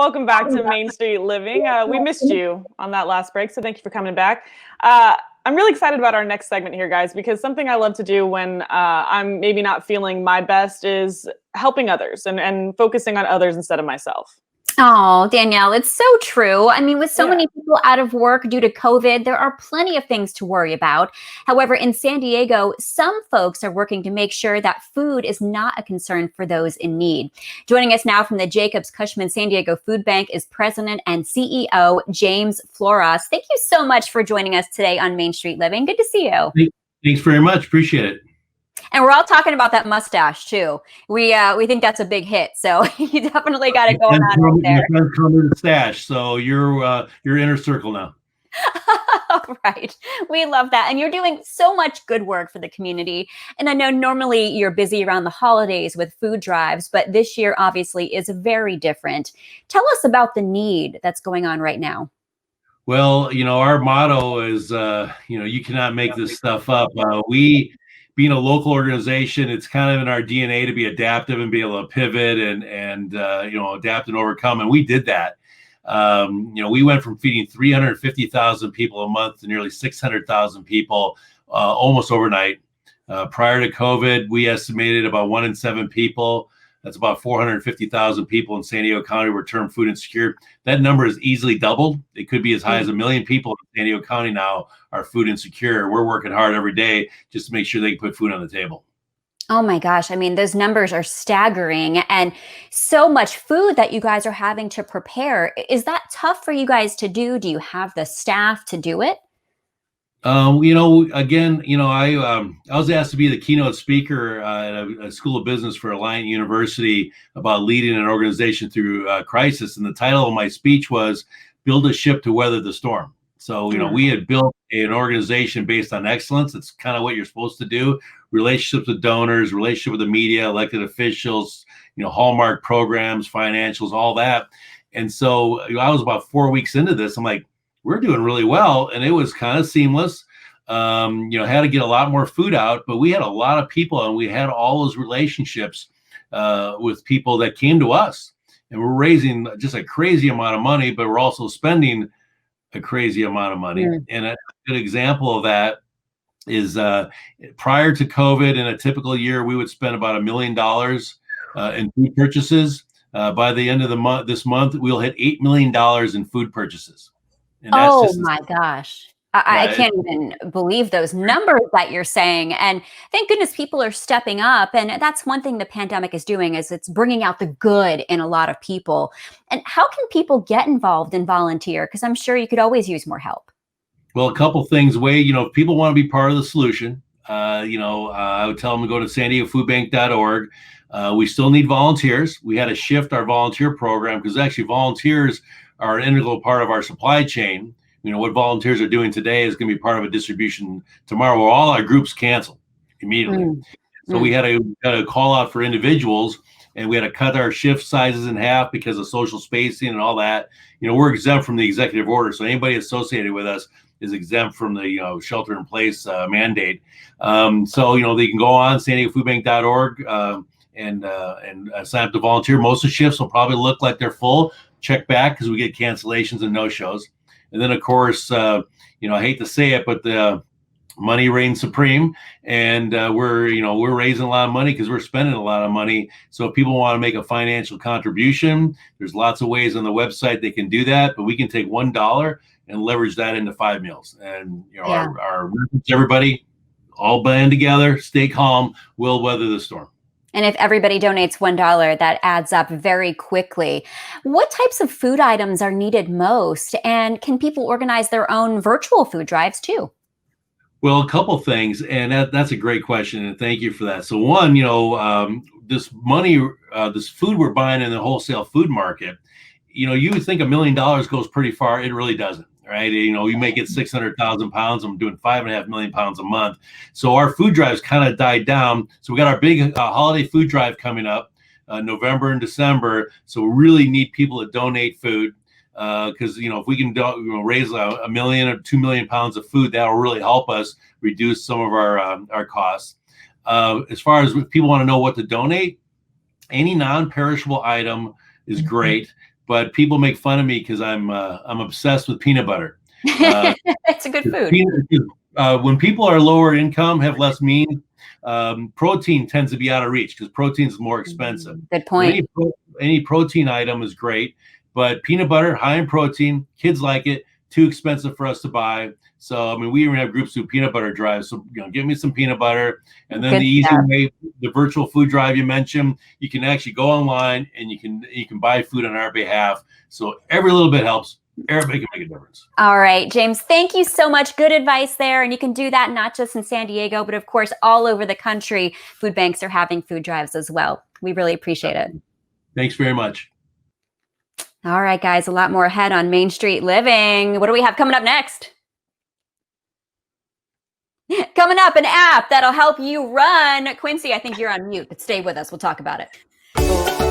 Welcome back to Main Street Living. We missed you on that last break, so thank you for coming back. I'm really excited about our next segment here, guys, because something I love to do when I'm maybe not feeling my best is helping others and focusing on others instead of myself. Oh, Danielle, it's so true. I mean, with so many people out of work due to COVID, there are plenty of things to worry about. However, in San Diego, some folks are working to make sure that food is not a concern for those in need. Joining us now from the Jacobs Cushman San Diego Food Bank is President and CEO James Floros. Thank you so much for joining us today on Main Street Living. Good to see you. Thanks very much. Appreciate it. And we're all talking about that mustache too. We think that's a big hit, so you definitely got it going on over there. My friend's coming to the stash, so you're inner circle now. Right. We love that. And you're doing so much good work for the community. And I know normally you're busy around the holidays with food drives, but this year obviously is very different. Tell us about the need that's going on right now. Well, our motto is, you cannot make this stuff up. Being a local organization, it's kind of in our DNA to be adaptive and be able to pivot and adapt and overcome. And we did that. We went from feeding 350,000 people a month to nearly 600,000 people almost overnight. Prior to COVID, we estimated about 1 in 7 people. That's about 450,000 people in San Diego County were termed food insecure. That number is easily doubled. It could be as high as 1 million people in San Diego County now are food insecure. We're working hard every day just to make sure they can put food on the table. Oh my gosh. I mean, those numbers are staggering, and so much food that you guys are having to prepare. Is that tough for you guys to do? Do you have the staff to do it? I was asked to be the keynote speaker at a school of business for Alliant University about leading an organization through crisis. And the title of my speech was Build a Ship to Weather the Storm. So, we had built an organization based on excellence. It's kind of what you're supposed to do. Relationships with donors, relationship with the media, elected officials, Hallmark programs, financials, all that. And so I was about 4 weeks into this. I'm like, we're doing really well. And it was kind of seamless. Had to get a lot more food out, but we had a lot of people and we had all those relationships with people that came to us, and we're raising just a crazy amount of money, but we're also spending a crazy amount of money. And a good example of that is prior to COVID, in a typical year, we would spend about $1 million in food purchases. By the end of this month, we'll hit $8 million in food purchases. And that's my gosh. I can't even believe those numbers that you're saying. And thank goodness people are stepping up. And that's one thing the pandemic is doing, is it's bringing out the good in a lot of people. And how can people get involved and volunteer? Because I'm sure you could always use more help. Well, a couple things. If people want to be part of the solution, I would tell them to go to san diegofoodbank.org. We still need volunteers. We had to shift our volunteer program because actually volunteers are an integral part of our supply chain. What volunteers are doing today is going to be part of a distribution tomorrow, where all our groups cancel immediately. So we had to call out for individuals, and we had to cut our shift sizes in half because of social spacing and all that. We're exempt from the executive order, so anybody associated with us is exempt from the shelter in place mandate. So they can go on san diegofoodbank.org and sign up to volunteer. Most of the shifts will probably look like they're full. Check back because we get cancellations and no-shows. And then, of course, I hate to say it, but the money reigns supreme, and we're raising a lot of money because we're spending a lot of money. So if people want to make a financial contribution, there's lots of ways on the website they can do that. But we can take $1 and leverage that into 5 meals. And our everybody all band together, stay calm, we'll weather the storm. And if everybody donates $1, that adds up very quickly. What types of food items are needed most? And can people organize their own virtual food drives too? Well, a couple things, and that's a great question, and thank you for that. So one, this food we're buying in the wholesale food market, you would think $1 million goes pretty far. It really doesn't. Right. You may get 600,000 pounds. I'm doing 5.5 million pounds a month. So our food drives kind of died down. So we got our big holiday food drive coming up November and December. So we really need people to donate food because, if we can raise 1 million or 2 million pounds of food, that'll really help us reduce some of our costs. As far as people want to know what to donate, any non-perishable item is great. but people make fun of me because I'm obsessed with peanut butter. It's a good food. When people are lower income, have less means, protein tends to be out of reach because protein is more expensive. Good point. So any protein item is great, but peanut butter, high in protein, kids like it, too expensive for us to buy. So, I mean, we even have groups do peanut butter drives. So, give me some peanut butter. And then the easy way, the virtual food drive you mentioned, you can actually go online and you can buy food on our behalf. So every little bit helps. Everybody can make a difference. All right, James, thank you so much. Good advice there. And you can do that not just in San Diego, but of course, all over the country. Food banks are having food drives as well. We really appreciate it. Thanks very much. All right, guys, a lot more ahead on Main Street Living. What do we have coming up next? Coming up, an app that'll help you run. Quincy, I think you're on mute, but stay with us. We'll talk about it.